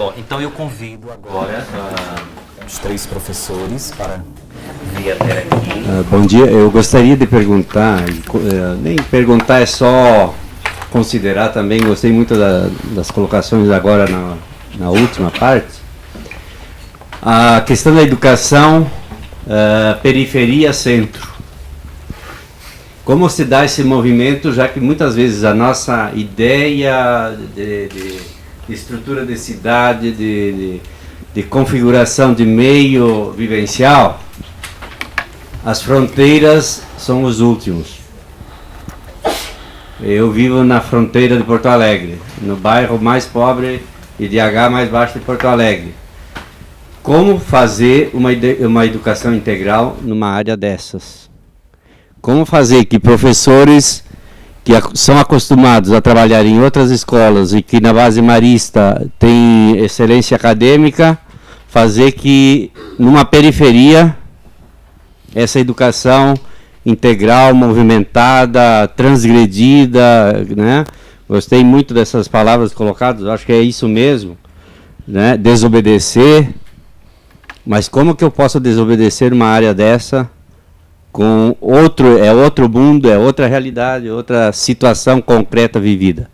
Bom, então eu convido agora os 3 professores para vir até aqui. Bom dia, eu gostaria de perguntar, nem perguntar, é só considerar também, gostei muito das colocações agora na última parte, a questão da educação, periferia-centro. Como se dá esse movimento, já que muitas vezes a nossa ideia de estrutura de cidade, de configuração de meio vivencial, as fronteiras são os últimos. Eu vivo na fronteira de Porto Alegre, no bairro mais pobre e DH mais baixo de Porto Alegre. Como fazer uma educação integral numa área dessas? Como fazer que professores que são acostumados a trabalhar em outras escolas e que na base marista tem excelência acadêmica, fazer que numa periferia essa educação integral, movimentada, transgredida, né? Gostei muito dessas palavras colocadas, acho que é isso mesmo, né? Desobedecer, mas como que eu posso desobedecer uma área dessa com outro mundo, é outra realidade, outra situação concreta vivida?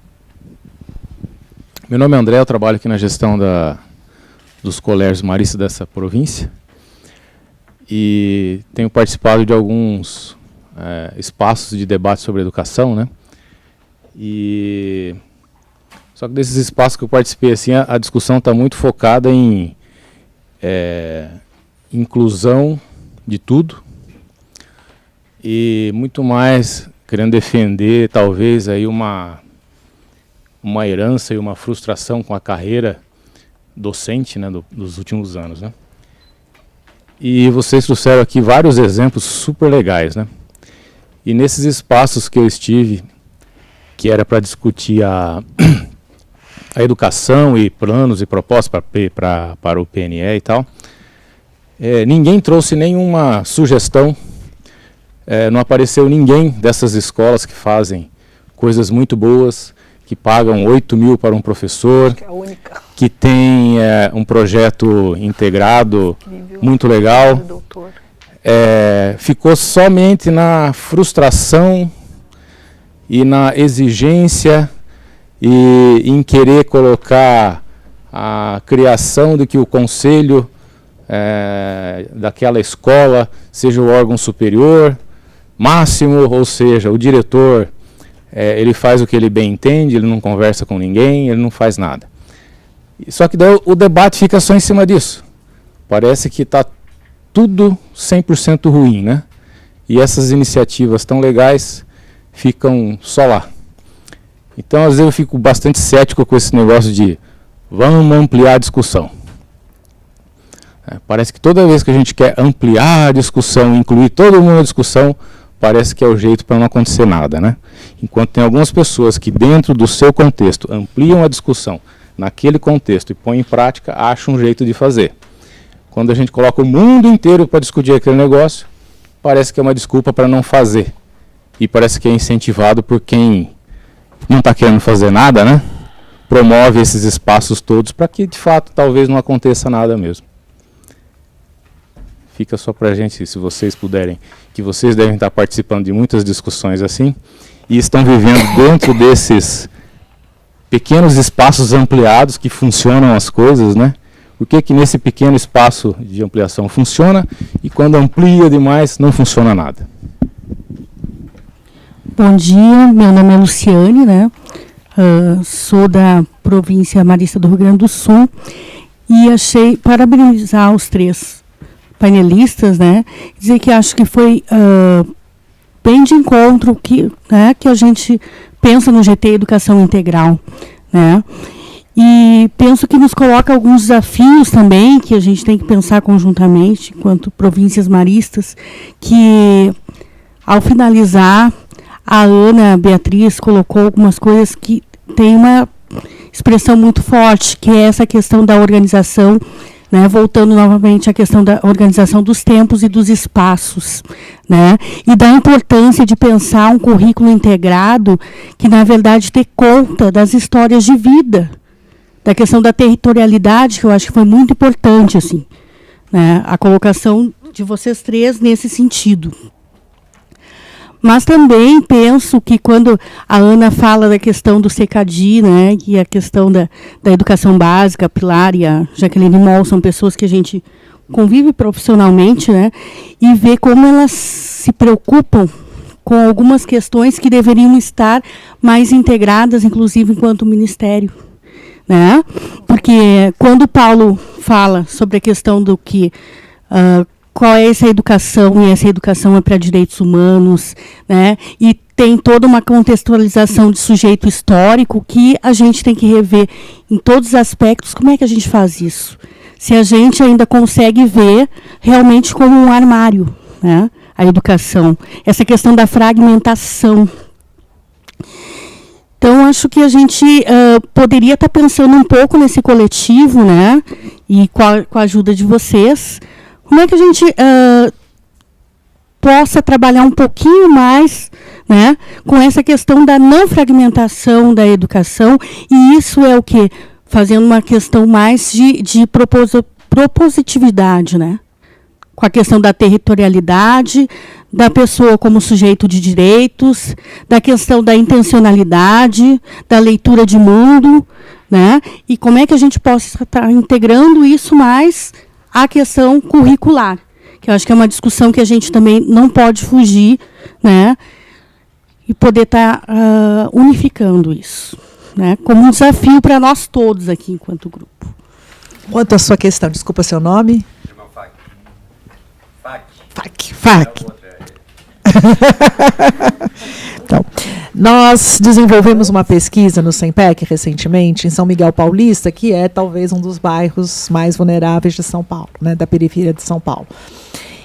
Meu nome é André, eu trabalho aqui na gestão dos colégios maristas dessa província e tenho participado de alguns espaços de debate sobre educação, né? Só que desses espaços que eu participei, assim, a discussão está muito focada em inclusão de tudo, e muito mais querendo defender talvez aí uma herança e uma frustração com a carreira docente, né, dos últimos anos, né? E vocês trouxeram aqui vários exemplos super legais, né? E nesses espaços que eu estive, que era para discutir a educação e planos e propostas para o PNE e tal, ninguém trouxe nenhuma sugestão. Não apareceu ninguém dessas escolas que fazem coisas muito boas, que pagam 8 mil para um professor, que é a única, que tem um projeto integrado muito legal. Ficou somente na frustração e na exigência e em querer colocar a criação de que o conselho daquela escola seja o órgão superior máximo, ou seja, o diretor ele faz o que ele bem entende, ele não conversa com ninguém, ele não faz nada. Só que daí o debate fica só em cima disso. Parece que está tudo 100% ruim, né? E essas iniciativas tão legais ficam só lá. Então, às vezes eu fico bastante cético com esse negócio de vamos ampliar a discussão. Parece que toda vez que a gente quer ampliar a discussão, incluir todo mundo na discussão, parece que é o jeito para não acontecer nada, né? Enquanto tem algumas pessoas que dentro do seu contexto ampliam a discussão naquele contexto e põem em prática, acham um jeito de fazer. Quando a gente coloca o mundo inteiro para discutir aquele negócio, parece que é uma desculpa para não fazer. E parece que é incentivado por quem não está querendo fazer nada, né? Promove esses espaços todos para que, de fato, talvez não aconteça nada mesmo. Fica só para a gente, se vocês puderem, que vocês devem estar participando de muitas discussões assim, e estão vivendo dentro desses pequenos espaços ampliados que funcionam as coisas, né? Por que nesse pequeno espaço de ampliação funciona e quando amplia demais não funciona nada? Bom dia, meu nome é Luciane, né? Sou da província marista do Rio Grande do Sul e achei, parabenizar os 3 painelistas, né? Dizer que acho que foi bem de encontro que a gente pensa no GT Educação Integral, né? E penso que nos coloca alguns desafios também, que a gente tem que pensar conjuntamente, enquanto províncias maristas, que ao finalizar, a Ana Beatriz colocou algumas coisas que tem uma expressão muito forte, que é essa questão da organização, né, voltando novamente à questão da organização dos tempos e dos espaços, né, e da importância de pensar um currículo integrado que, na verdade, dê conta das histórias de vida, da questão da territorialidade, que eu acho que foi muito importante, assim, né, a colocação de vocês três nesse sentido. Mas também penso que quando a Ana fala da questão do CECADI, né, e a questão da educação básica, a Pilar e a Jaqueline Moll são pessoas que a gente convive profissionalmente, né, e vê como elas se preocupam com algumas questões que deveriam estar mais integradas, inclusive enquanto ministério, né? Porque quando o Paulo fala sobre a questão do que qual é essa educação, e essa educação é para direitos humanos, né? E tem toda uma contextualização de sujeito histórico que a gente tem que rever em todos os aspectos. Como é que a gente faz isso? Se a gente ainda consegue ver realmente como um armário, né, a educação, essa questão da fragmentação. Então, acho que a gente poderia estar pensando um pouco nesse coletivo, né, e com a ajuda de vocês, como é que a gente possa trabalhar um pouquinho mais, né, com essa questão da não fragmentação da educação, e isso é o quê? Fazendo uma questão mais de propositividade, né? Com a questão da territorialidade, da pessoa como sujeito de direitos, da questão da intencionalidade, da leitura de mundo, né? E como é que a gente possa estar integrando isso mais à questão curricular, que eu acho que é uma discussão que a gente também não pode fugir, né? E poder estar unificando isso, né? Como um desafio para nós todos aqui, enquanto grupo. Quanto à sua questão, desculpa seu nome. FAC. Então, nós desenvolvemos uma pesquisa no SEMPEC recentemente, em São Miguel Paulista, que é talvez um dos bairros mais vulneráveis de São Paulo, né, da periferia de São Paulo.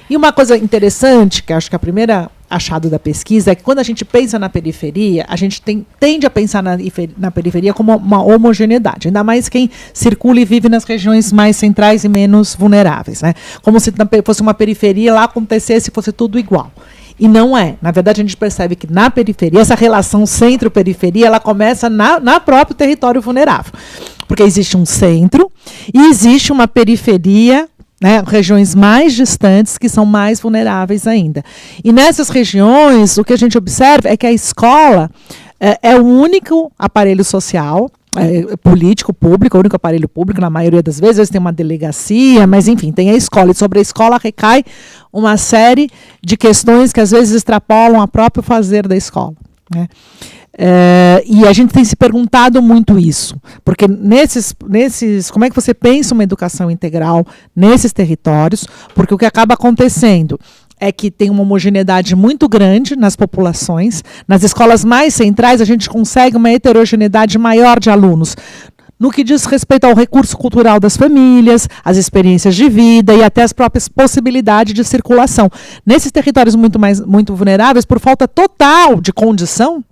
E uma coisa interessante, que acho que a primeira achado da pesquisa, é que quando a gente pensa na periferia, a gente tende a pensar na periferia como uma homogeneidade, ainda mais quem circula e vive nas regiões mais centrais e menos vulneráveis, né? Como se fosse uma periferia, lá acontecesse, fosse tudo igual. E não é. Na verdade, a gente percebe que na periferia, essa relação centro-periferia, ela começa na próprio território vulnerável. Porque existe um centro e existe uma periferia, né, regiões mais distantes que são mais vulneráveis ainda. E nessas regiões, o que a gente observa é que a escola é o único aparelho social, político, público, o único aparelho público, na maioria das vezes tem uma delegacia, mas enfim, tem a escola, e sobre a escola recai uma série de questões que às vezes extrapolam o próprio fazer da escola, né? E a gente tem se perguntado muito isso, porque como é que você pensa uma educação integral nesses territórios? Porque o que acaba acontecendo é que tem uma homogeneidade muito grande nas populações. Nas escolas mais centrais, a gente consegue uma heterogeneidade maior de alunos, no que diz respeito ao recurso cultural das famílias, as experiências de vida e até as próprias possibilidades de circulação. Nesses territórios muito vulneráveis, por falta total de condição,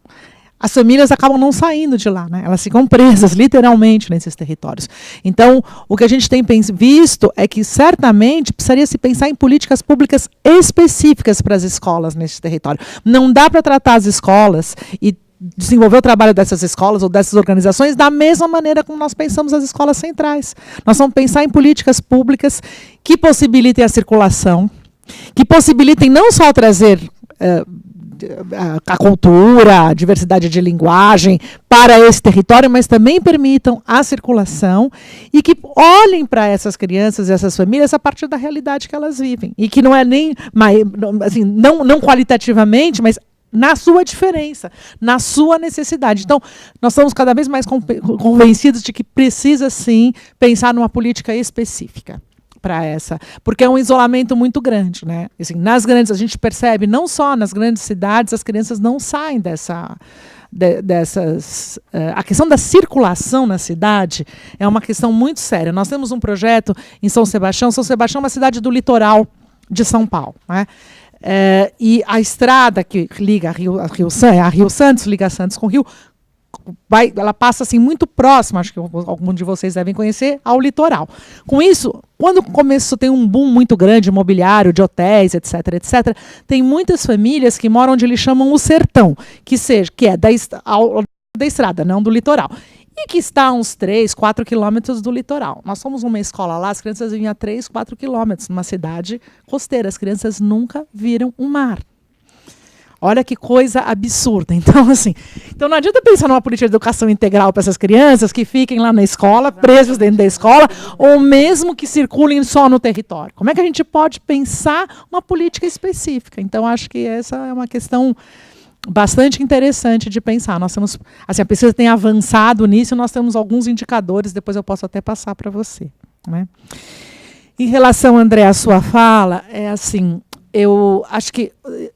as famílias acabam não saindo de lá, né? Elas ficam presas, literalmente, nesses territórios. Então, o que a gente tem visto é que, certamente, precisaria se pensar em políticas públicas específicas para as escolas nesse território. Não dá para tratar as escolas e desenvolver o trabalho dessas escolas ou dessas organizações da mesma maneira como nós pensamos as escolas centrais. Nós vamos pensar em políticas públicas que possibilitem a circulação, que possibilitem não só trazer a cultura, a diversidade de linguagem para esse território, mas também permitam a circulação e que olhem para essas crianças e essas famílias a partir da realidade que elas vivem. E que não é nem, assim, não qualitativamente, mas na sua diferença, na sua necessidade. Então, nós estamos cada vez mais convencidos de que precisa, sim, pensar numa política específica para essa, porque é um isolamento muito grande, né? Assim, a gente percebe, não só nas grandes cidades, as crianças não saem dessas... a questão da circulação na cidade é uma questão muito séria. Nós temos um projeto em São Sebastião. São Sebastião é uma cidade do litoral de São Paulo, né? E a estrada que liga a Rio Santos, liga Santos com Rio, ela passa assim muito próxima, acho que algum de vocês devem conhecer, ao litoral. Com isso, quando começou, tem um boom muito grande imobiliário, de hotéis, etc, tem muitas famílias que moram onde eles chamam o sertão, que é da estrada, não do litoral. e que está a uns 3, 4 quilômetros do litoral. Nós somos uma escola lá, as crianças vinham a 3, 4 quilômetros, numa cidade costeira. As crianças nunca viram um mar. Olha que coisa absurda. Então, assim, não adianta pensar numa política de educação integral para essas crianças que fiquem lá na escola, presos dentro da escola, ou mesmo que circulem só no território. Como é que a gente pode pensar uma política específica? Então, acho que essa é uma questão bastante interessante de pensar. Nós temos, assim, a pesquisa tem avançado nisso, nós temos alguns indicadores, depois eu posso até passar para você, né? Em relação, André, à sua fala, é assim, eu acho que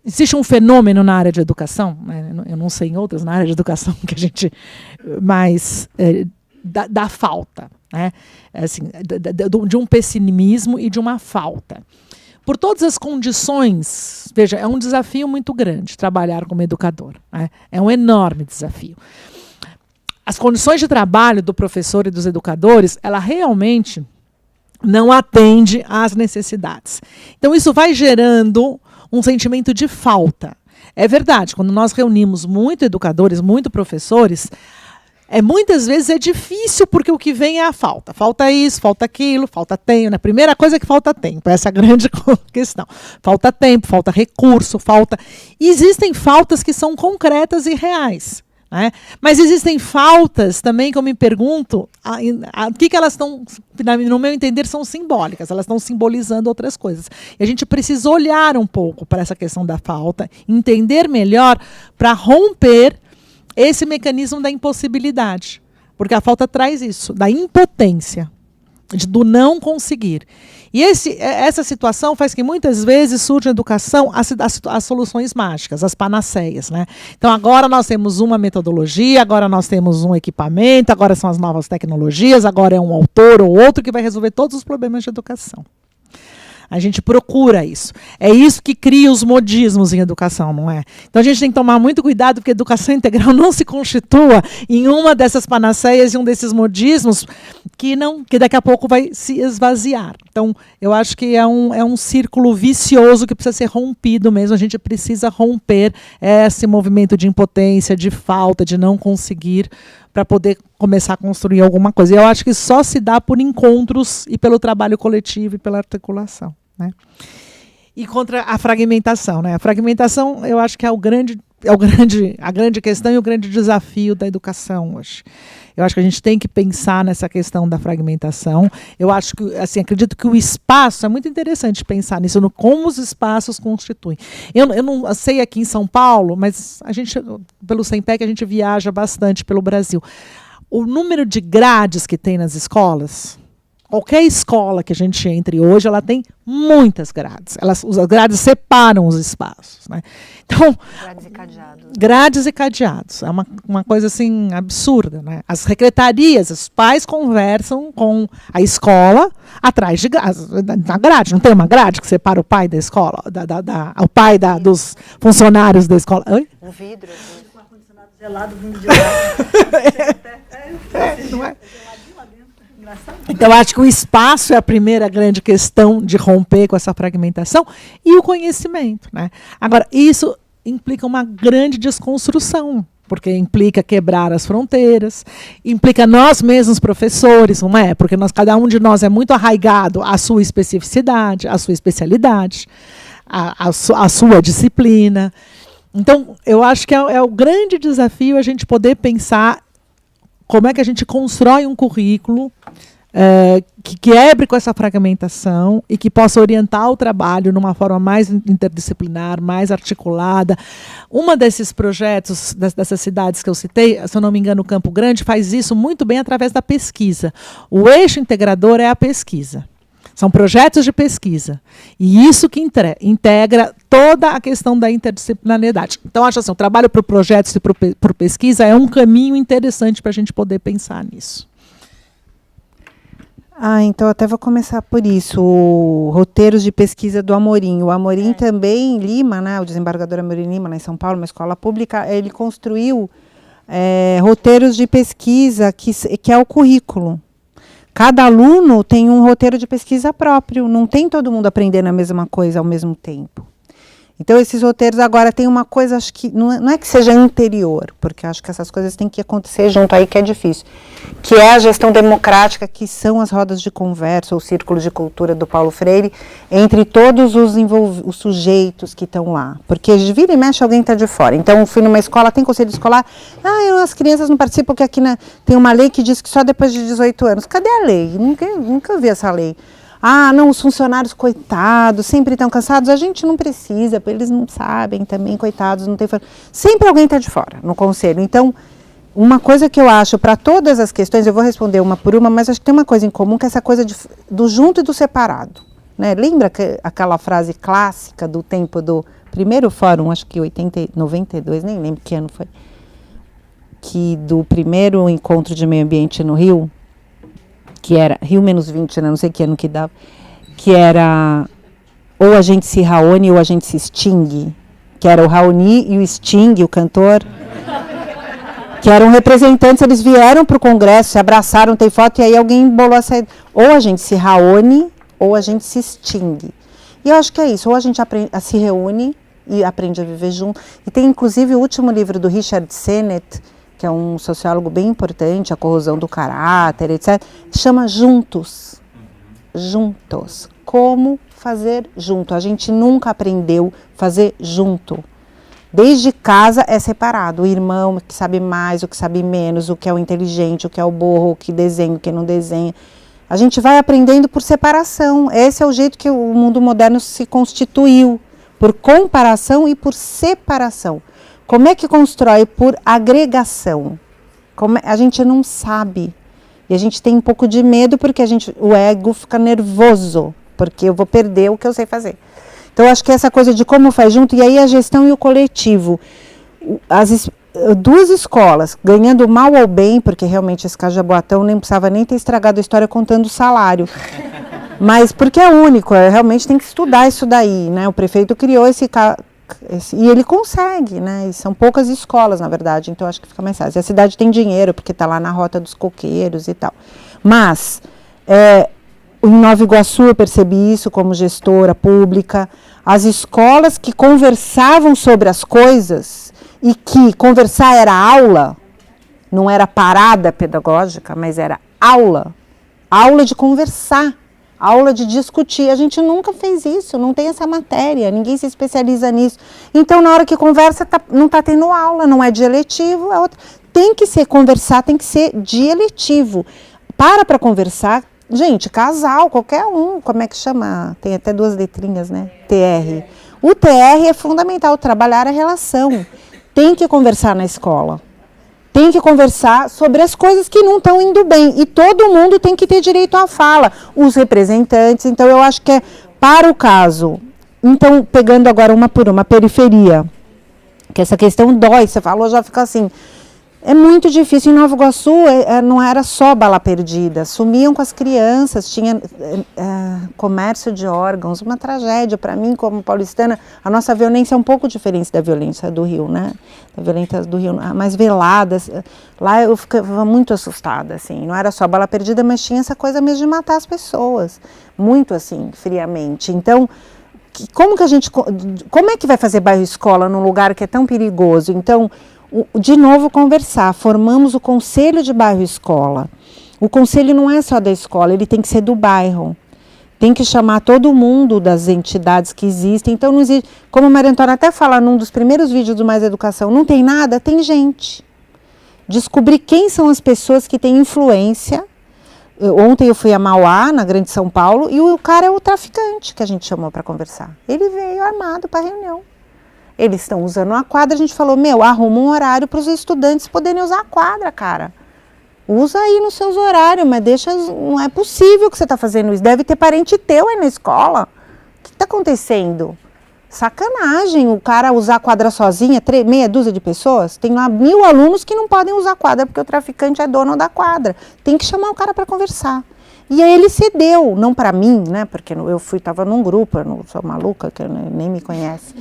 existe um fenômeno na área de educação, né? Eu não sei em outras na área de educação que a gente mais da falta, né? Assim, de um pessimismo e de uma falta. Por todas as condições, veja, é um desafio muito grande trabalhar como educador, né? É um enorme desafio. As condições de trabalho do professor e dos educadores, ela realmente não atende às necessidades. Então, isso vai gerando um sentimento de falta. É verdade, quando nós reunimos muito educadores, muito professores, muitas vezes é difícil, porque o que vem é a falta. Falta isso, falta aquilo, falta tempo. Né? A primeira coisa é que falta tempo, essa é a grande questão. Falta tempo, falta recurso, falta... E existem faltas que são concretas e reais. Né? Mas existem faltas também que eu me pergunto o que elas estão, no meu entender, são simbólicas, elas estão simbolizando outras coisas. E a gente precisa olhar um pouco para essa questão da falta, entender melhor para romper esse mecanismo da impossibilidade. Porque a falta traz isso, da impotência, do não conseguir. E essa situação faz que muitas vezes surge na educação as soluções mágicas, as panaceias. Né? Então, agora nós temos uma metodologia, agora nós temos um equipamento, agora são as novas tecnologias, agora é um autor ou outro que vai resolver todos os problemas de educação. A gente procura isso. É isso que cria os modismos em educação, não é? Então a gente tem que tomar muito cuidado, porque a educação integral não se constitua em uma dessas panaceias e um desses modismos que daqui a pouco vai se esvaziar. Então, eu acho que é um círculo vicioso que precisa ser rompido mesmo. A gente precisa romper esse movimento de impotência, de falta, de não conseguir, para poder começar a construir alguma coisa. E eu acho que só se dá por encontros e pelo trabalho coletivo e pela articulação. Né? E contra a fragmentação. Né? A fragmentação, eu acho que é a grande questão e o grande desafio da educação hoje. Eu acho que a gente tem que pensar nessa questão da fragmentação. Eu acho que, assim, acredito que o espaço, é muito interessante pensar nisso, no como os espaços constituem. Eu não sei aqui em São Paulo, mas a gente, pelo SEMPEC, a gente viaja bastante pelo Brasil. O número de grades que tem nas escolas, qualquer escola que a gente entre hoje, ela tem muitas grades. As grades separam os espaços. Né? Então, grades e cadeados. Grades e cadeados. É uma coisa assim absurda. Né? As secretarias, os pais conversam com a escola atrás da grade. Não tem uma grade que separa o pai da escola, o pai dos funcionários da escola. Oi? Um vidro. Com ar-condicionado gelado vindo de lá. Não é? Então, acho que o espaço é a primeira grande questão de romper com essa fragmentação e o conhecimento. Né? Agora, isso implica uma grande desconstrução, porque implica quebrar as fronteiras, implica nós mesmos, professores, não é? Porque cada um de nós é muito arraigado à sua especificidade, à sua especialidade, à sua disciplina. Então, eu acho que é o grande desafio a gente poder pensar como é que a gente constrói um currículo que quebre com essa fragmentação e que possa orientar o trabalho numa forma mais interdisciplinar, mais articulada. Um desses projetos dessas cidades que eu citei, se eu não me engano, Campo Grande, faz isso muito bem através da pesquisa. O eixo integrador é a pesquisa. São projetos de pesquisa. E isso que integra toda a questão da interdisciplinariedade. Então, acho assim, o trabalho por projetos e por pesquisa é um caminho interessante para a gente poder pensar nisso. Então até vou começar por isso. Roteiros de pesquisa do Amorim. O Amorim também, em Lima, né, o desembargador Amorim Lima, lá em São Paulo, uma escola pública, ele construiu roteiros de pesquisa, que é o currículo. Cada aluno tem um roteiro de pesquisa próprio, não tem todo mundo aprendendo a mesma coisa ao mesmo tempo. Então, esses roteiros agora tem uma coisa, acho que não é que seja anterior, porque acho que essas coisas têm que acontecer junto aí, que é difícil, que é a gestão democrática, que são as rodas de conversa, ou círculos de cultura do Paulo Freire, entre todos os sujeitos que estão lá. Porque de vira e mexe alguém está de fora. Então, eu fui numa escola, tem conselho escolar, as crianças não participam, porque aqui tem uma lei que diz que só depois de 18 anos. Cadê a lei? Nunca vi essa lei. Não, os funcionários, coitados, sempre estão cansados. A gente não precisa, eles não sabem também, coitados, não tem... Sempre alguém está de fora no conselho. Então, uma coisa que eu acho, para todas as questões, eu vou responder uma por uma, mas acho que tem uma coisa em comum, que é essa coisa do junto e do separado. Né? Lembra aquela frase clássica do tempo do primeiro fórum, acho que 92, nem lembro que ano foi, que do primeiro encontro de meio ambiente no Rio, que era Rio -20, né? Não sei que ano que dava, que era ou a gente se reúne ou a gente se extingue, que era o Raoni e o Sting, o cantor, que eram representantes, eles vieram para o Congresso, se abraçaram, tem foto, e aí alguém embolou essa, ou a gente se reúne ou a gente se extingue. E eu acho que é isso, ou a gente se reúne e aprende a viver junto. E tem inclusive o último livro do Richard Sennett, que é um sociólogo bem importante, A Corrosão do Caráter, etc., chama Juntos. Juntos. Como fazer junto? A gente nunca aprendeu a fazer junto. Desde casa é separado. O irmão que sabe mais, o que sabe menos, o que é o inteligente, o que é o burro, o que desenha, o que não desenha. A gente vai aprendendo por separação. Esse é o jeito que o mundo moderno se constituiu. Por comparação e por separação. Como é que constrói? Por agregação. A gente não sabe. E a gente tem um pouco de medo porque o ego fica nervoso. Porque eu vou perder o que eu sei fazer. Então, acho que essa coisa de como faz junto, e aí a gestão e o coletivo. Duas escolas, ganhando mal ou bem, porque realmente esse caso de Jaboatão nem precisava nem ter estragado a história contando o salário. Mas porque é único, realmente tem que estudar isso daí, né? O prefeito criou e ele consegue, né? E são poucas escolas, na verdade, então acho que fica mais fácil. E a cidade tem dinheiro, porque está lá na rota dos coqueiros e tal. Mas, em Nova Iguaçu eu percebi isso como gestora pública. As escolas que conversavam sobre as coisas, e que conversar era aula, não era parada pedagógica, mas era aula de conversar. Aula de discutir, a gente nunca fez isso, não tem essa matéria, ninguém se especializa nisso. Então, na hora que conversa, não está tendo aula, não é de eletivo, é outra. Tem que ser conversar, tem que ser de eletivo. Para conversar, gente, casal, qualquer um, como é que chama? Tem até 2 letrinhas, né? TR. O TR é fundamental, trabalhar a relação. Tem que conversar na escola. Tem que conversar sobre as coisas que não estão indo bem. E todo mundo tem que ter direito à fala. Os representantes. Então, eu acho que para o caso. Então, pegando agora uma por uma, periferia. Que essa questão dói. Você falou, já fica assim. É muito difícil. Em Nova Iguaçu, não era só bala perdida. Sumiam com as crianças. Tinha comércio de órgãos. Uma tragédia. Para mim, como paulistana, a nossa violência é um pouco diferente da violência do Rio, né? Da violência do Rio, mais velada. Lá eu ficava muito assustada, assim. Não era só bala perdida, mas tinha essa coisa mesmo de matar as pessoas. Muito, assim, friamente. Então, como é que vai fazer bairro-escola num lugar que é tão perigoso? Então, de novo, conversar. Formamos o Conselho de Bairro-Escola. O conselho não é só da escola, ele tem que ser do bairro. Tem que chamar todo mundo das entidades que existem. Então, não existe, como a Maria Antônia até fala num dos primeiros vídeos do Mais Educação, não tem nada, tem gente. Descobrir quem são as pessoas que têm influência. Ontem eu fui a Mauá, na Grande São Paulo, e o cara é o traficante que a gente chamou para conversar. Ele veio armado para a reunião. Eles estão usando a quadra, a gente falou, arruma um horário para os estudantes poderem usar a quadra, cara. Usa aí nos seus horários, mas não é possível que você está fazendo isso. Deve ter parente teu aí na escola. O que está acontecendo? Sacanagem, o cara usar a quadra sozinha, meia dúzia de pessoas. Tem lá 1000 alunos que não podem usar a quadra, porque o traficante é dono da quadra. Tem que chamar o cara para conversar. E aí ele cedeu, não para mim, né? Porque eu estava num grupo, eu não sou maluca, que nem me conhece.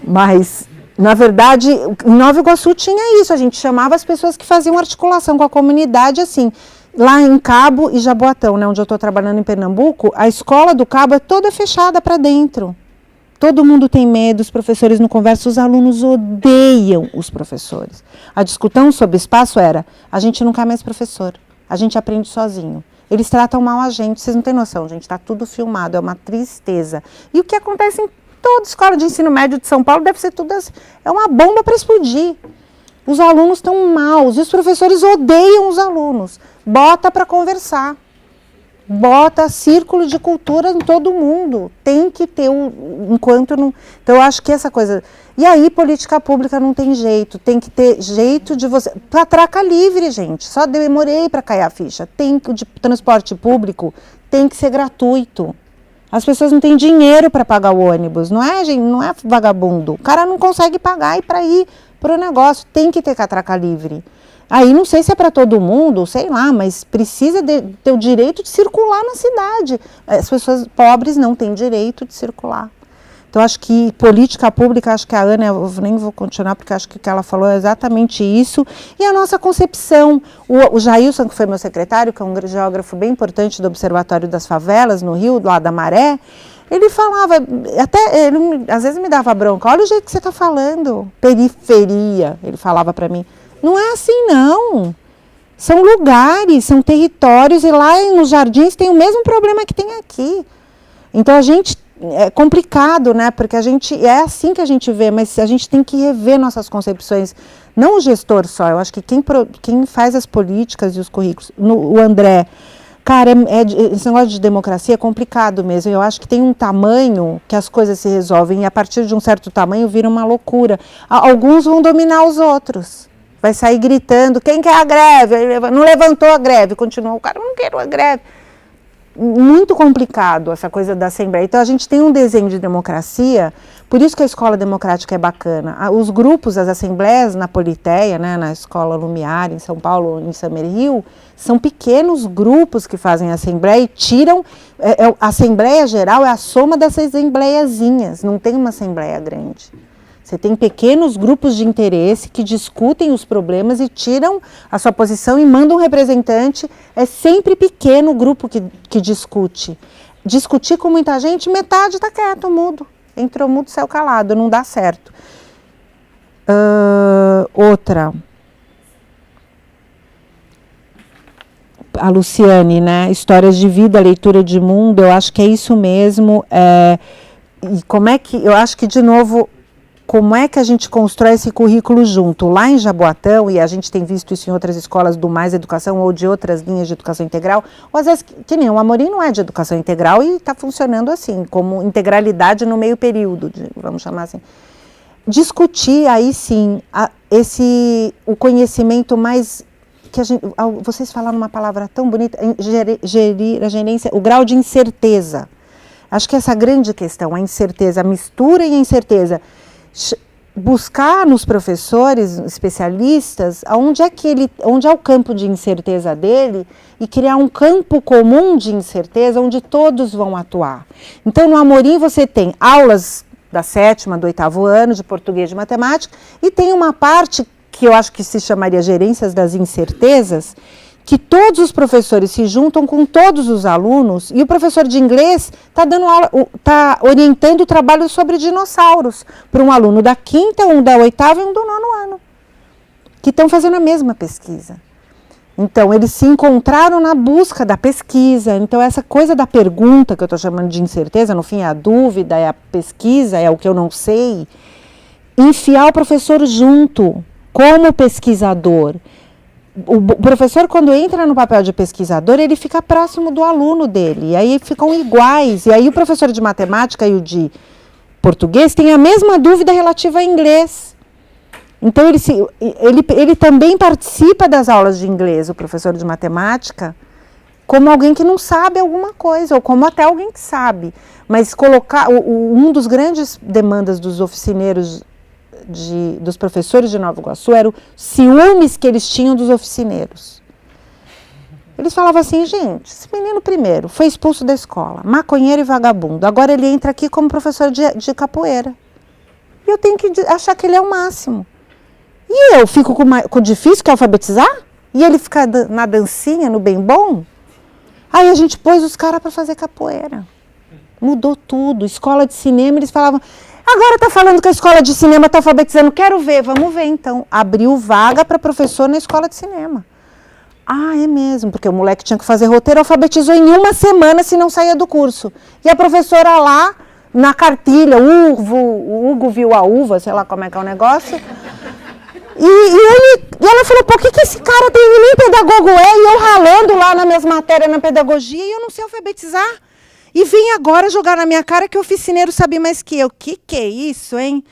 Mas, na verdade, em Nova Iguaçu tinha isso, a gente chamava as pessoas que faziam articulação com a comunidade, assim, lá em Cabo e Jaboatão, né, onde eu estou trabalhando em Pernambuco, a escola do Cabo é toda fechada para dentro. Todo mundo tem medo, os professores não conversam, os alunos odeiam os professores. A discussão sobre espaço era, a gente não quer mais professor, a gente aprende sozinho. Eles tratam mal a gente, vocês não têm noção, gente, está tudo filmado, é uma tristeza. E o que acontece em toda escola de ensino médio de São Paulo deve ser tudo assim, é uma bomba para explodir. Os alunos estão maus, e os professores odeiam os alunos. Bota para conversar. Bota círculo de cultura em todo mundo. Tem que ter enquanto não... Então, eu acho que essa coisa... E aí, política pública não tem jeito. Tem que ter jeito de você... Catraca livre, gente. Só demorei para cair a ficha. De transporte público tem que ser gratuito. As pessoas não têm dinheiro para pagar o ônibus. Não é, gente? Não é vagabundo. O cara não consegue pagar e para ir para o negócio. Tem que ter catraca livre. Aí não sei se é para todo mundo, sei lá, mas precisa ter o direito de circular na cidade. As pessoas pobres não têm direito de circular. Então, acho que política pública, acho que a Ana, eu nem vou continuar, porque acho que o que ela falou é exatamente isso. E a nossa concepção, o Jailson, que foi meu secretário, que é um geógrafo bem importante do Observatório das Favelas, no Rio, lá da Maré, ele falava, até ele às vezes me dava bronca, olha o jeito que você está falando, periferia, ele falava para mim. Não é assim, não. São lugares, são territórios, e lá nos Jardins tem o mesmo problema que tem aqui. Então, a gente... É complicado, né? Porque a gente... É assim que a gente vê, mas a gente tem que rever nossas concepções. Não o gestor só, eu acho que quem faz as políticas e os currículos... O André... Cara, esse negócio de democracia é complicado mesmo. Eu acho que tem um tamanho que as coisas se resolvem, e a partir de um certo tamanho vira uma loucura. Alguns vão dominar os outros. Vai sair gritando, quem quer a greve? Não levantou a greve, continuou, o cara não quer a greve. Muito complicado essa coisa da Assembleia. Então, a gente tem um desenho de democracia, por isso que a escola democrática é bacana. Os grupos, as assembleias na Politeia, né, na Escola Lumiar, em São Paulo, em Summerhill, são pequenos grupos que fazem a Assembleia e tiram... a Assembleia Geral é a soma dessas assembleiazinhas, não tem uma Assembleia grande. Você tem pequenos grupos de interesse que discutem os problemas e tiram a sua posição e mandam um representante. É sempre pequeno o grupo que discute. Discutir com muita gente, metade está quieto, mudo. Entrou mudo, saiu calado, não dá certo. Outra. A Luciane, né? Histórias de vida, leitura de mundo, eu acho que é isso mesmo. E como é que... Eu acho que, de novo... Como é que a gente constrói esse currículo junto? Lá em Jaboatão, e a gente tem visto isso em outras escolas do Mais Educação ou de outras linhas de educação integral, ou às vezes, que nem o Amorim não é de educação integral e está funcionando assim, como integralidade no meio período, vamos chamar assim. Discutir aí sim, o conhecimento mais... que a gente, vocês falaram uma palavra tão bonita, gerir a gerência, o grau de incerteza. Acho que essa grande questão, a incerteza, a mistura e a incerteza... buscar nos professores, especialistas, onde é o campo de incerteza dele e criar um campo comum de incerteza onde todos vão atuar. Então, no Amorim você tem aulas da 7ª, do 8º ano, de português e de matemática, e tem uma parte que eu acho que se chamaria gerências das incertezas, que todos os professores se juntam com todos os alunos, e o professor de inglês está orientando o trabalho sobre dinossauros para um aluno da 5ª, um da 8ª e um do 9º ano, que estão fazendo a mesma pesquisa. Então, eles se encontraram na busca da pesquisa. Então, essa coisa da pergunta, que eu estou chamando de incerteza, no fim é a dúvida, é a pesquisa, é o que eu não sei, enfiar o professor junto, como pesquisador. O professor, quando entra no papel de pesquisador, ele fica próximo do aluno dele, e aí ficam iguais. E aí o professor de matemática e o de português têm a mesma dúvida relativa a inglês. Então, ele também participa das aulas de inglês, o professor de matemática, como alguém que não sabe alguma coisa, ou como até alguém que sabe. Mas um dos grandes demandas dos oficineiros dos professores de Nova Iguaçu eram os ciúmes que eles tinham dos oficineiros. Eles falavam assim, gente, esse menino primeiro foi expulso da escola, maconheiro e vagabundo, agora ele entra aqui como professor de capoeira. E eu tenho que achar que ele é o máximo. E eu fico com o difícil, que é alfabetizar? E ele fica na dancinha, no bem bom? Aí a gente pôs os caras para fazer capoeira. Mudou tudo. Escola de cinema, eles falavam, agora tá falando que a escola de cinema tá alfabetizando, quero ver, vamos ver então. Abriu vaga para professor na escola de cinema. Ah, é mesmo, porque o moleque tinha que fazer roteiro, alfabetizou em uma semana se não saía do curso. E a professora lá, na cartilha, o Hugo viu a uva, sei lá como é que é o negócio. E ela falou, pô, o que esse cara tem? Nem pedagogo é, e eu ralando lá nas minhas matérias na pedagogia e eu não sei alfabetizar. E vem agora jogar na minha cara que o oficineiro sabe mais que eu. Que é isso, hein?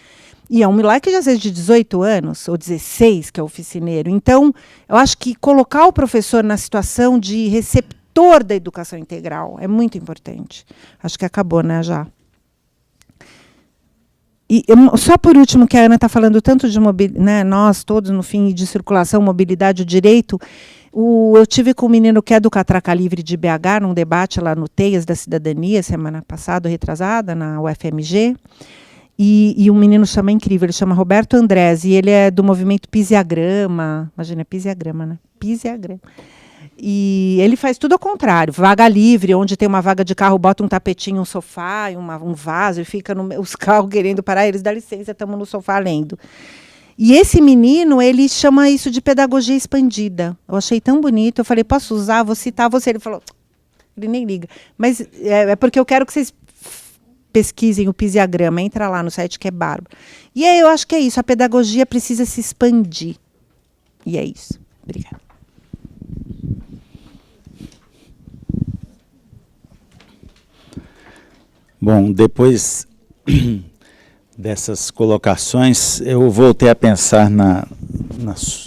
E é um moleque, às vezes, de 18 anos, ou 16, que é oficineiro. Então, eu acho que colocar o professor na situação de receptor da educação integral é muito importante. Acho que acabou, né, já. E só por último, que a Ana está falando tanto de mobilidade, né, nós todos, no fim, de circulação, mobilidade, o direito. Eu tive com um menino que é do Catraca Livre de BH, num debate lá no Teias da Cidadania, semana passada, retrasada, na UFMG. E um menino chama incrível, ele chama Roberto Andrés, e ele é do movimento Pisiagrama. Imagina, Pisiagrama, né? Pisiagrama. E ele faz tudo ao contrário, vaga livre, onde tem uma vaga de carro, bota um tapetinho, um sofá, um vaso, e fica os carros querendo parar, eles dão licença, estamos no sofá lendo. E esse menino, ele chama isso de pedagogia expandida. Eu achei tão bonito, eu falei, posso usar, vou citar você. Ele falou, ele nem liga. Mas é porque eu quero que vocês pesquisem o Pisiagrama, entra lá no site que é bárbaro. E aí eu acho que é isso, a pedagogia precisa se expandir. E é isso. Obrigada. Bom, depois dessas colocações, eu voltei a pensar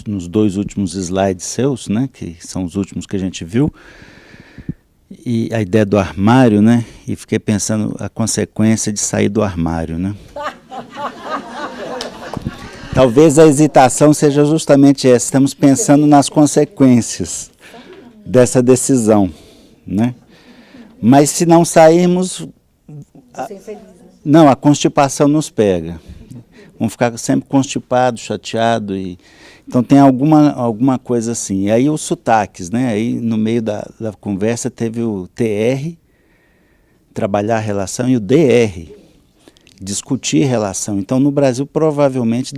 nos dois últimos slides seus, né, que são os últimos que a gente viu, e a ideia do armário, né, e fiquei pensando a consequência de sair do armário, né. Talvez a hesitação seja justamente essa, estamos pensando nas consequências dessa decisão, né. Mas se não sairmos, não, a constipação nos pega. Vamos ficar sempre constipados, chateados. Então tem alguma coisa assim. E aí os sotaques, né? Aí no meio da conversa teve o TR, trabalhar a relação, e o DR, discutir relação. Então no Brasil provavelmente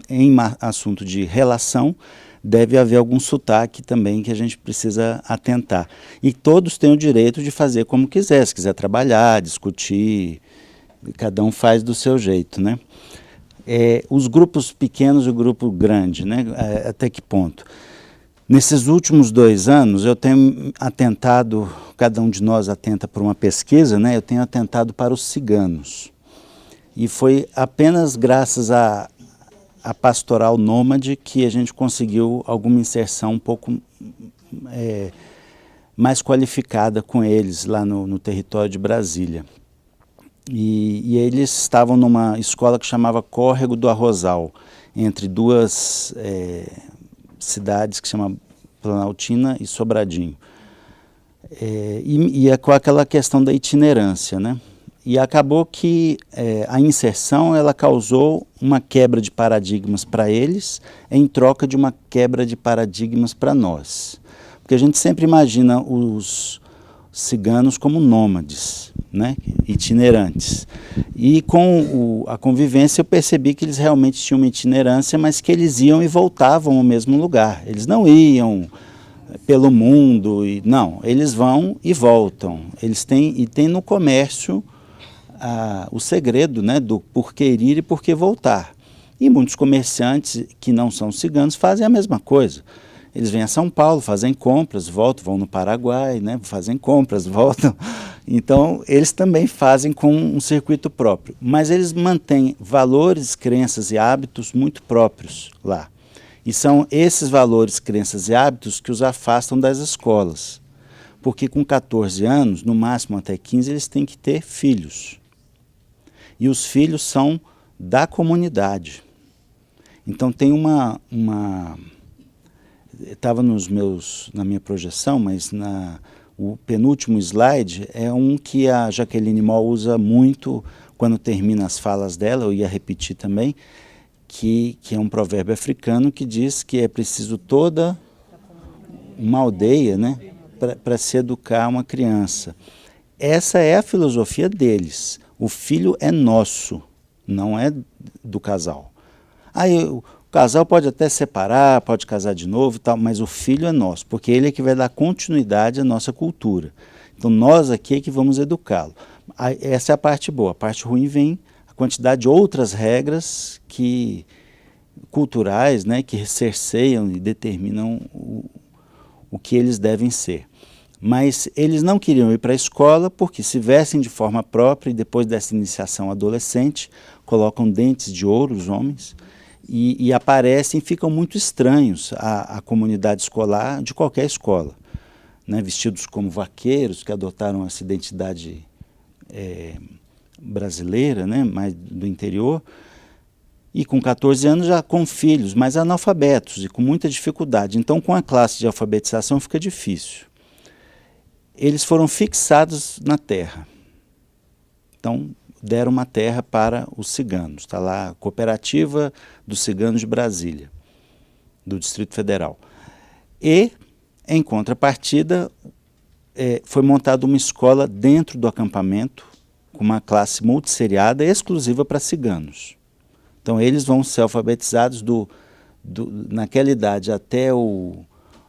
em assunto de relação, deve haver algum sotaque também que a gente precisa atentar. E todos têm o direito de fazer como quiser. Se quiser trabalhar, discutir, cada um faz do seu jeito, né? Os grupos pequenos e o grupo grande, né? Até que ponto? Nesses últimos 2 anos, eu tenho atentado, cada um de nós atenta por uma pesquisa, né? Eu tenho atentado para os ciganos. E foi apenas graças a pastoral nômade que a gente conseguiu alguma inserção um pouco mais qualificada com eles lá no território de Brasília. E eles estavam numa escola que chamava Córrego do Arrozal, entre duas cidades que chama Planaltina e Sobradinho. E com aquela questão da itinerância, né? E acabou que a inserção ela causou uma quebra de paradigmas para eles, em troca de uma quebra de paradigmas para nós. Porque a gente sempre imagina os ciganos como nômades, né, itinerantes. E com a convivência eu percebi que eles realmente tinham uma itinerância, mas que eles iam e voltavam ao mesmo lugar. Eles não iam pelo mundo, não, eles vão e voltam. Eles têm no comércio o segredo, né, do porquê ir e porquê voltar. E muitos comerciantes que não são ciganos fazem a mesma coisa. Eles vêm a São Paulo, fazem compras, voltam, vão no Paraguai, né, fazem compras, voltam. Então, eles também fazem com um circuito próprio. Mas eles mantêm valores, crenças e hábitos muito próprios lá. E são esses valores, crenças e hábitos que os afastam das escolas. Porque com 14 anos, no máximo até 15, eles têm que ter filhos. E os filhos são da comunidade. Então tem estava na minha projeção, mas o penúltimo slide é um que a Jaqueline Moll usa muito quando termina as falas dela, eu ia repetir também, que é um provérbio africano que diz que é preciso toda uma aldeia, né, para se educar uma criança. essa é a filosofia deles. O filho é nosso, não é do casal. Aí o casal pode até separar, pode casar de novo e tal, mas o filho é nosso, porque ele é que vai dar continuidade à nossa cultura. Então nós aqui é que vamos educá-lo. Essa é a parte boa. A parte ruim vem a quantidade de outras regras culturais, né, que cerceiam e determinam o que eles devem ser. Mas eles não queriam ir para a escola porque se vestem de forma própria e depois dessa iniciação adolescente, colocam dentes de ouro os homens e aparecem e ficam muito estranhos à comunidade escolar de qualquer escola, né, vestidos como vaqueiros que adotaram essa identidade brasileira, né, mais do interior, e com 14 anos já com filhos, mas analfabetos e com muita dificuldade. Então com a classe de alfabetização fica difícil. Eles foram fixados na terra. Então, deram uma terra para os ciganos. Está lá a Cooperativa dos Ciganos de Brasília, do Distrito Federal. E, em contrapartida, foi montada uma escola dentro do acampamento, com uma classe multisseriada exclusiva para ciganos. Então, eles vão ser alfabetizados naquela idade até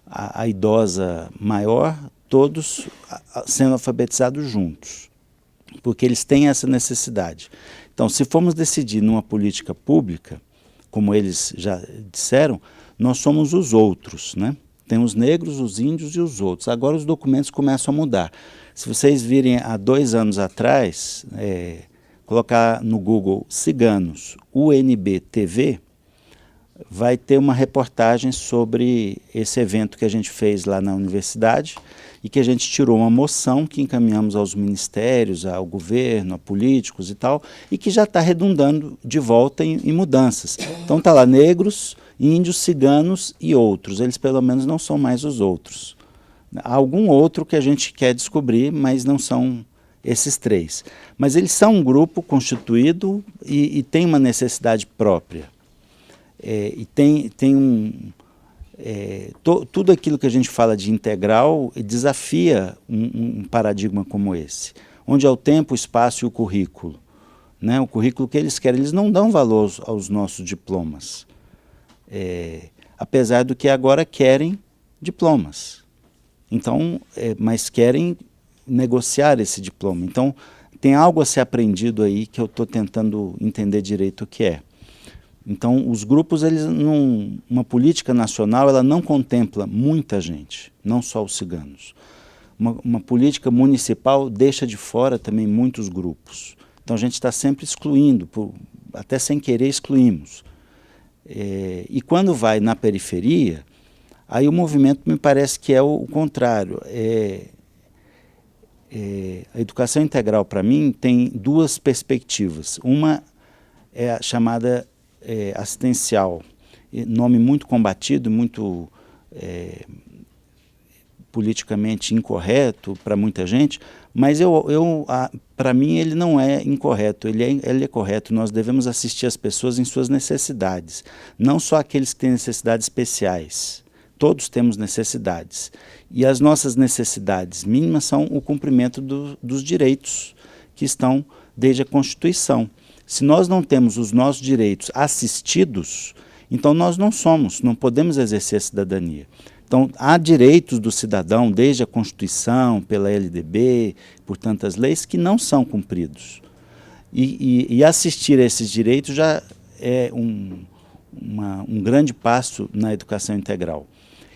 a idosa maior, todos sendo alfabetizados juntos, porque eles têm essa necessidade. Então, se formos decidir numa política pública, como eles já disseram, nós somos os outros, né? Tem os negros, os índios e os outros. Agora os documentos começam a mudar. Se vocês virem há 2 anos atrás, colocar no Google ciganos, UNB-TV, vai ter uma reportagem sobre esse evento que a gente fez lá na universidade e que a gente tirou uma moção que encaminhamos aos ministérios, ao governo, a políticos e tal, e que já está redundando de volta em mudanças. Então está lá negros, índios, ciganos e outros. Eles pelo menos não são mais os outros. Há algum outro que a gente quer descobrir, mas não são esses 3. Mas eles são um grupo constituído e tem uma necessidade própria. E tem tudo aquilo que a gente fala de integral desafia um paradigma como esse, onde é o tempo, o espaço e o currículo. Né? O currículo que eles querem, eles não dão valor aos nossos diplomas, apesar do que agora querem diplomas. Então, mas querem negociar esse diploma. Então, tem algo a ser aprendido aí que eu estou tentando entender direito o que é. Então, os grupos, uma política nacional, ela não contempla muita gente, não só os ciganos. Uma política municipal deixa de fora também muitos grupos. Então, a gente está sempre excluindo, até sem querer excluímos. E quando vai na periferia, aí o movimento me parece que é o contrário. A educação integral, para mim, tem 2 perspectivas. Uma é a chamada assistencial, nome muito combatido, muito politicamente incorreto para muita gente, mas para mim ele não é incorreto, ele é correto. Nós devemos assistir as pessoas em suas necessidades, não só aqueles que têm necessidades especiais. Todos temos necessidades. E as nossas necessidades mínimas são o cumprimento dos direitos que estão desde a Constituição. Se nós não temos os nossos direitos assistidos, então nós não podemos exercer a cidadania. Então, há direitos do cidadão, desde a Constituição, pela LDB, por tantas leis, que não são cumpridos. E assistir a esses direitos já é um grande passo na educação integral.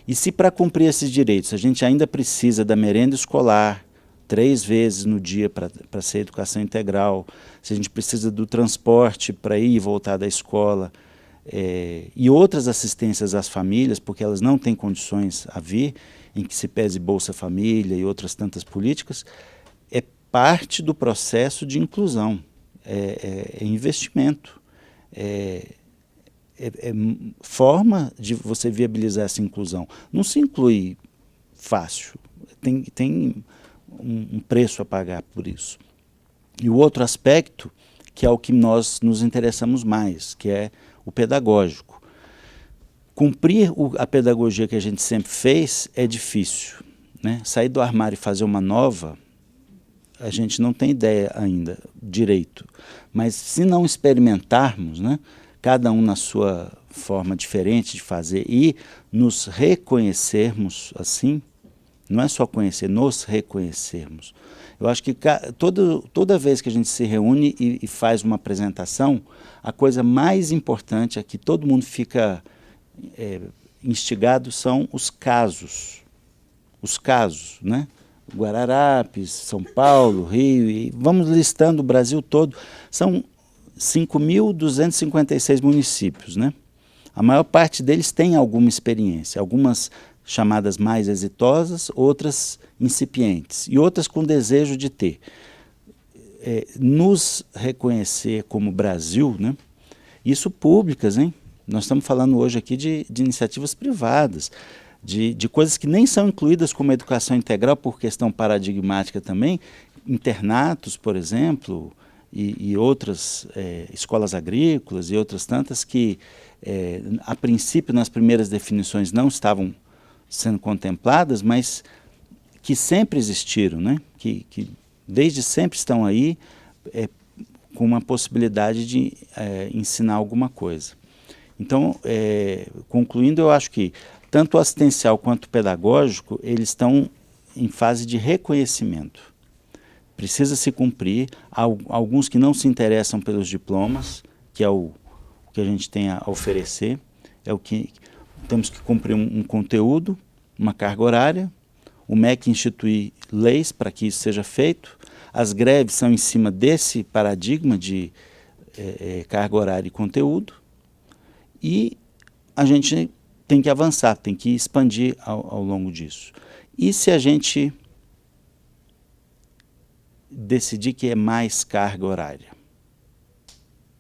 E se para cumprir esses direitos a gente ainda precisa da merenda escolar, 3 vezes no dia para ser educação integral, se a gente precisa do transporte para ir e voltar da escola, e outras assistências às famílias, porque elas não têm condições a vir, em que se pese Bolsa Família e outras tantas políticas, é parte do processo de inclusão, é investimento, forma de você viabilizar essa inclusão. Não se inclui fácil, tem um preço a pagar por isso. E o outro aspecto, que é o que nós nos interessamos mais, que é o pedagógico. Cumprir a pedagogia que a gente sempre fez é difícil, né? Sair do armário e fazer uma nova, a gente não tem ideia ainda direito. Mas se não experimentarmos, né, cada um na sua forma diferente de fazer e nos reconhecermos assim, não é só conhecer, nos reconhecermos. Eu acho que toda vez que a gente se reúne e faz uma apresentação, a coisa mais importante é que todo mundo fica instigado são os casos. Os casos, né? Guararapes, São Paulo, Rio, e vamos listando o Brasil todo. São 5.256 municípios, né? A maior parte deles tem alguma experiência, algumas chamadas mais exitosas, outras incipientes e outras com desejo de ter. Nos reconhecer como Brasil, né? Isso públicas, hein? Nós estamos falando hoje aqui de iniciativas privadas, de coisas que nem são incluídas como educação integral por questão paradigmática também, internatos, por exemplo, e outras escolas agrícolas e outras tantas que, a princípio, nas primeiras definições não estavam sendo contempladas, mas que sempre existiram, né? que desde sempre estão aí com uma possibilidade de ensinar alguma coisa. Então, concluindo, eu acho que tanto o assistencial quanto o pedagógico, eles estão em fase de reconhecimento. Precisa se cumprir, alguns que não se interessam pelos diplomas, que é o que a gente tem a oferecer, é o que temos que cumprir um conteúdo, uma carga horária, o MEC instituir leis para que isso seja feito, as greves são em cima desse paradigma de carga horária e conteúdo, e a gente tem que avançar, tem que expandir ao longo disso. E se a gente decidir que é mais carga horária?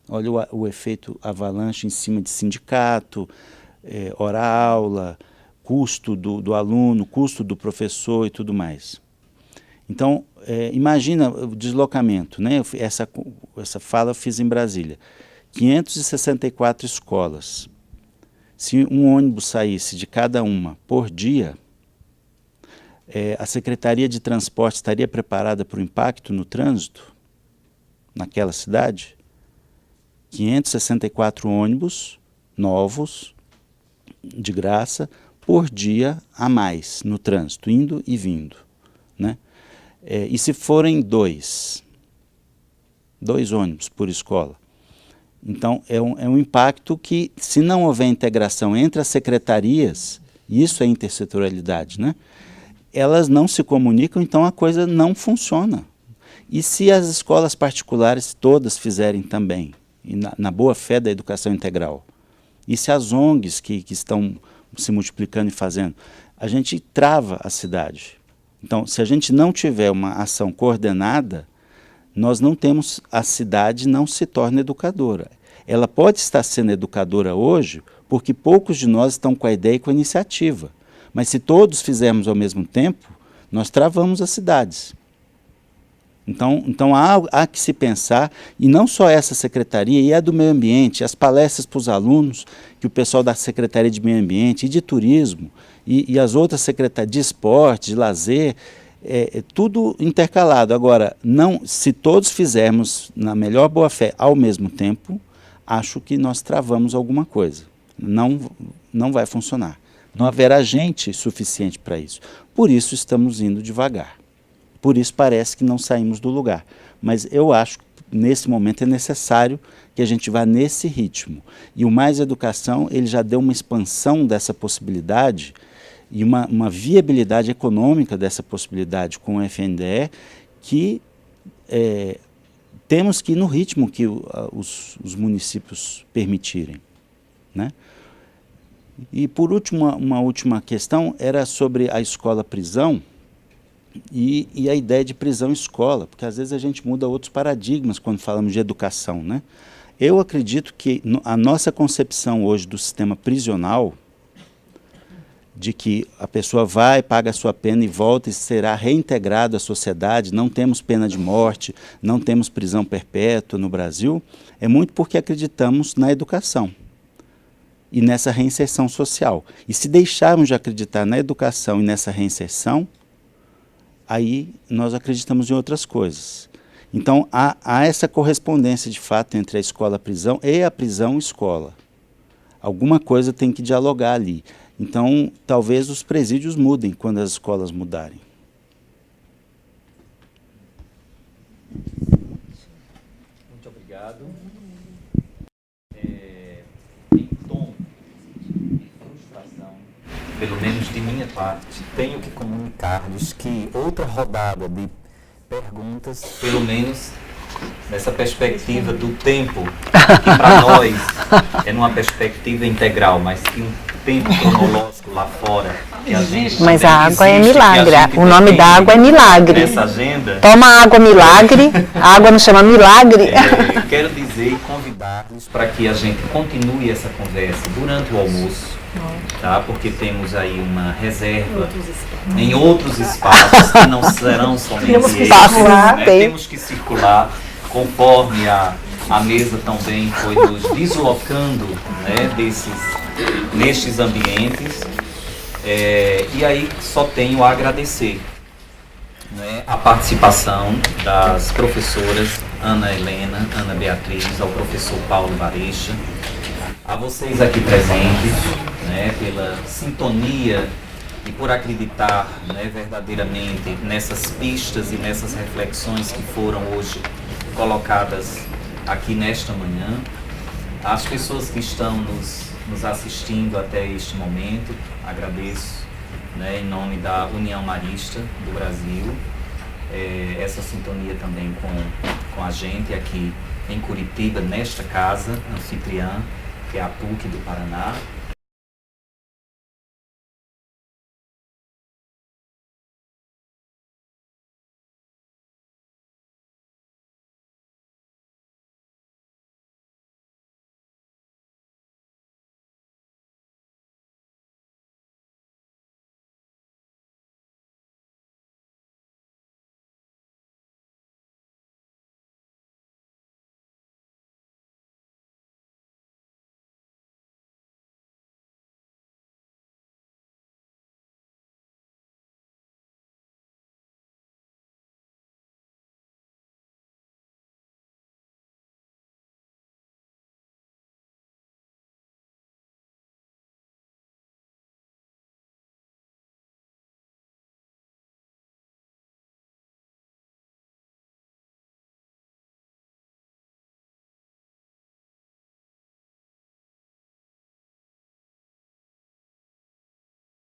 Olha o efeito avalanche em cima de sindicato, hora-aula, custo do aluno, custo do professor e tudo mais. Então, imagina o deslocamento, né? Essa fala eu fiz em Brasília. 564 escolas. Se um ônibus saísse de cada uma por dia, a Secretaria de Transporte estaria preparada para o impacto no trânsito naquela cidade? 564 ônibus novos, de graça, por dia a mais no trânsito, indo e vindo, né? E se forem dois ônibus por escola? Então, é um impacto que, se não houver integração entre as secretarias, e isso é intersetorialidade, né? Elas não se comunicam, então a coisa não funciona. E se as escolas particulares todas fizerem também, e na boa fé da educação integral? E se as ONGs que estão se multiplicando e fazendo? A gente trava a cidade. Então, se a gente não tiver uma ação coordenada, nós não temos, a cidade não se torna educadora. Ela pode estar sendo educadora hoje porque poucos de nós estão com a ideia e com a iniciativa. Mas se todos fizermos ao mesmo tempo, nós travamos as cidades. Então há que se pensar, e não só essa secretaria, e a do meio ambiente, as palestras para os alunos, que o pessoal da Secretaria de Meio Ambiente e de Turismo, e as outras secretarias de esporte, de lazer, tudo intercalado. Agora, se todos fizermos na melhor boa-fé ao mesmo tempo, acho que nós travamos alguma coisa. Não vai funcionar. Não haverá gente suficiente para isso. Por isso estamos indo devagar. Por isso parece que não saímos do lugar. Mas eu acho que nesse momento é necessário que a gente vá nesse ritmo. E o Mais Educação, ele já deu uma expansão dessa possibilidade e uma viabilidade econômica dessa possibilidade com o FNDE que temos que ir no ritmo que os municípios permitirem, né? E por último, uma última questão era sobre a escola-prisão e a ideia de prisão-escola, porque às vezes a gente muda outros paradigmas quando falamos de educação, né? Eu acredito que a nossa concepção hoje do sistema prisional, de que a pessoa vai, paga a sua pena e volta e será reintegrado à sociedade, não temos pena de morte, não temos prisão perpétua no Brasil, é muito porque acreditamos na educação e nessa reinserção social. E se deixarmos de acreditar na educação e nessa reinserção, aí nós acreditamos em outras coisas. Então, há essa correspondência, de fato, entre a escola-prisão e a prisão-escola. Alguma coisa tem que dialogar ali. Então, talvez os presídios mudem quando as escolas mudarem. Muito obrigado. Em tom de frustração, pelo menos de minha parte, tenho que comunicar-lhes que outra rodada de perguntas, pelo menos nessa perspectiva do tempo, que para nós é numa perspectiva integral, mas que um tempo cronológico lá fora. Que a gente Mas também a água é existe, milagre. que a gente O nome da água é milagre. Nessa agenda, Toma água milagre. A água não chama milagre. quero dizer e convidar-los para que a gente continue essa conversa durante o almoço, tá? Porque temos aí uma reserva em outros espaços que não serão somente esses, circular, né? tem. Temos que circular conforme a mesa também foi nos deslocando, né, nestes ambientes. E aí só tenho a agradecer, né, a participação das professoras Ana Helena, Ana Beatriz, ao professor Paulo Varecha, a vocês aqui presentes, né, pela sintonia e por acreditar, né, verdadeiramente nessas pistas e nessas reflexões que foram hoje colocadas aqui nesta manhã, as pessoas que estão nos assistindo até este momento, agradeço, né, em nome da União Marista do Brasil, essa sintonia também com a gente aqui em Curitiba, nesta casa anfitriã, que é a PUC do Paraná.